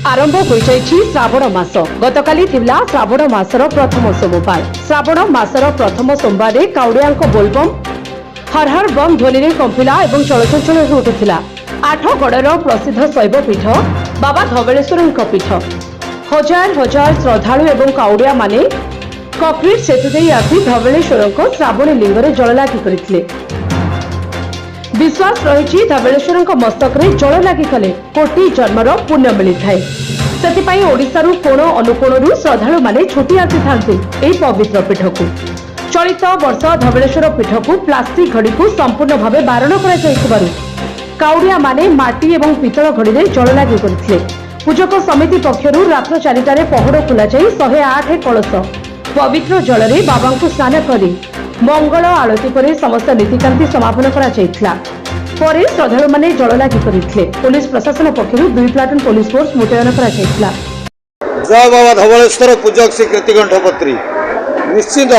आरंभ हो श्रावण मास गतकाली थिला श्रावण मासर प्रथम सोमवार। श्रावण मासर प्रथम सोमवार काउड़िया बोलबम हर हर बम ध्वनि कंपिला और चलचंचल हो उठुला। आठगड़र प्रसिद्ध शैव पीठ बाबा धवलेश्वर पीठ हजार हजार श्रद्धालु और काउड़िया माने कंक्रीट सेतु दे आसी धवलेश्वर श्रावणी लिंगरे जल लागी करथिले। विश्वास रही धवलेश्वर मस्तक रे जल लागी कले कोटी जन्मर पुण्य मिली थाए। सेतिपाई ओडिशारू कोण अनुकोणरू श्रद्धालु माने छुटी आसी थांती एई पवित्र पीठ को। चलित वर्ष धवलेश्वर पीठ को प्लास्टिक घड़ी को संपूर्ण भावे बारण करा जायतिबारु काउड़िया माने माटी एवं पितल घड़ी रे जल लागी करथिले। पूजक समिति पक्षरु रात्र 4टारे पहड़ खोला जाई 108 कलश पवित्र जल रे बाबा को स्नान करी मंगल आरती पर समस्त नीतिकांति समापन करा जायतिला। परे श्रद्धालु माने जल लागी करथिले। पुलिस प्रशासन पक्षरु 2 प्लाटून पुलिस फोर्स मुतयन करा जायतिला। जय बाबा धवलेश्वर पूजक श्री कीर्तिकंठपत्री निश्चित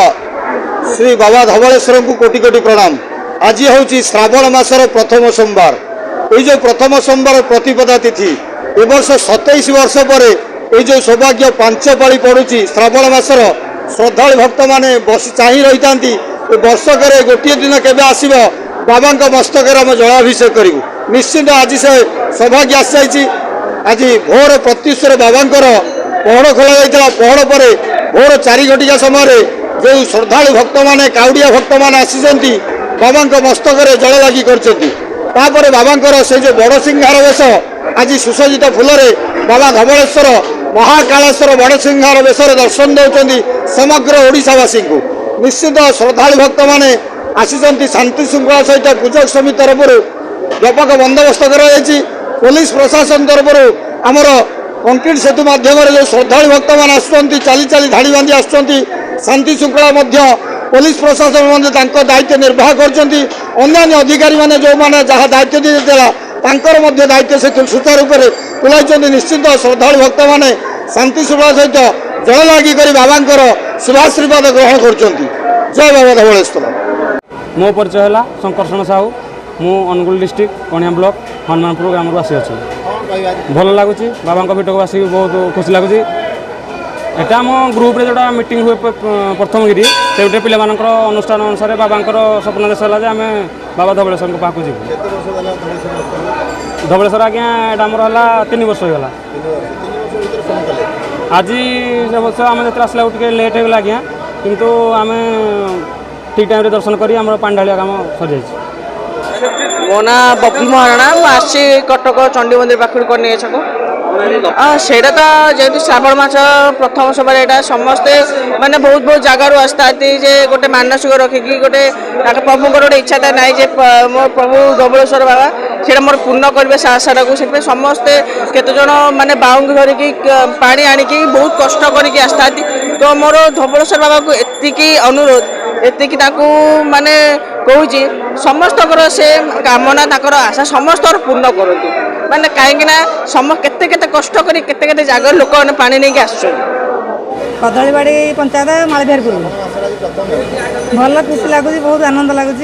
श्री बाबा धवलेश्वर को कोटि कोटि प्रणाम। आज हूँ श्रावण मासर प्रथम सोमवार। ये जो प्रथम सोमवार प्रतिपदा तिथि ए वर्ष 27 वर्ष पर ये जो सौभाग्य 5 पाଳି पड़ुची श्रावण मासर श्रद्धालु भक्त माने बस चाही रही था वर्षक गोटे दिन केवे आसब बाबा मस्तक आम जलाभिषेक करूँ। निश्चित आज से सौभाग्य आसी आज भोर प्रत्युषर बाबा पहड़ खोल जाता। पहड़ पर भोर 4 घटिका समय जो श्रद्धालु भक्त माने काउड़िया भक्त माने आसी बाबा मस्तक जल लागी कर बाबा से जो बड़ सिंहार वेश आज सुसज्जित फूलरे बाबा धवलेश्वर महाकालेश्वर बड़ सिंहार वेश दर्शन दौरान समग्र ओडिशावासी को। निश्चित श्रद्धालु भक्त माने आसी शांति श्रृंखला सहित पूजक समिति तरफ व्यापक बंदोबस्त कर पुलिस प्रशासन तरफ आमर कंक्रीट सेतु माध्यम जो श्रद्धालु भक्त मैंने आसुँच चाली चाली धाड़ी बांधि आसुँच शांति श्रृंखला पुलिस प्रशासन दायित्व निर्वाह कर अधिकारी मैंने जो मैंने जहाँ दायित्व दिया दायित्व से सुचारू रूप तुलाई। निश्चित श्रद्धालु भक्त मैंने शांति श्रृंखला सहित जल लागी कर बाबा शुभाशीर्वाद ग्रहण कर। जय बाबा धवलेश्वर। मो परिचय है शंकरषण साहू मु अनुगुल डिस्ट्रिक्ट कणिया ब्लॉक हनुमानपुर ग्राम आसी अच्छी भल लगुच बाबा पीठ को आसिक बहुत खुशी लगुच। एटा आम ग्रुप रे जोड़ा मीटिंग हुए प्रथम गिरी से गोटे पिला अनुष्ठान अनुसार बाबा स्वप्न देश है आम बाबा धवलेश्वर पाक जी धवलेश्वर आज्ञा आमर है 3 वर्ष होगा। आज वर्ष आम जो आसला टे लेट होगा आज्ञा किंतु आम ठीक टाइम दर्शन करी आम पानी ढालिया काम सर जाइए। मो ना बबलू महाराणा आसी कटक चंडी मंदिर पाखर करने से जेहतु श्रावण मास प्रथम सोमवार यहाँ समस्ते माने बहुत बहुत जगार आसता जे गोटे मानसिक रखिकी गोटे प्रभुंर गोटे इच्छा था ना जे मो प्रभु धवलेश्वर बाबा से मोर पूर्ण करेंगे से आशा को से समस्ते केत जन माने बाउंग धरिकी पानी आणिकी बहुत कष्ट करके आसता। तो मोर धवलेश्वर बाबा को एतिकी अनुरोध एतिकी माने कहूँ समस्त से कामना तक आशा समस्त पूर्ण करतु माने कहीं केते केते कष्ट करी केते केते जगह लोक मैंने पानी नहीं आस कदलीबाड़ी पंचायत मालभेरपुर भल खुशी लगुच बहुत आनंद लगुच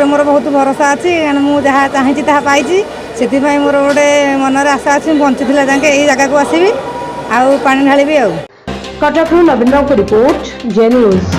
मोर बहुत भरोसा अच्छी मुझे जहाँ चाहिए ताहा पाई से मोर गोटे मनर आशा अच्छी बंचीला जाके यही जगह को आसबि आउ पानी ढाली। कटक नवीन रिपोर्ट जे न्यूज।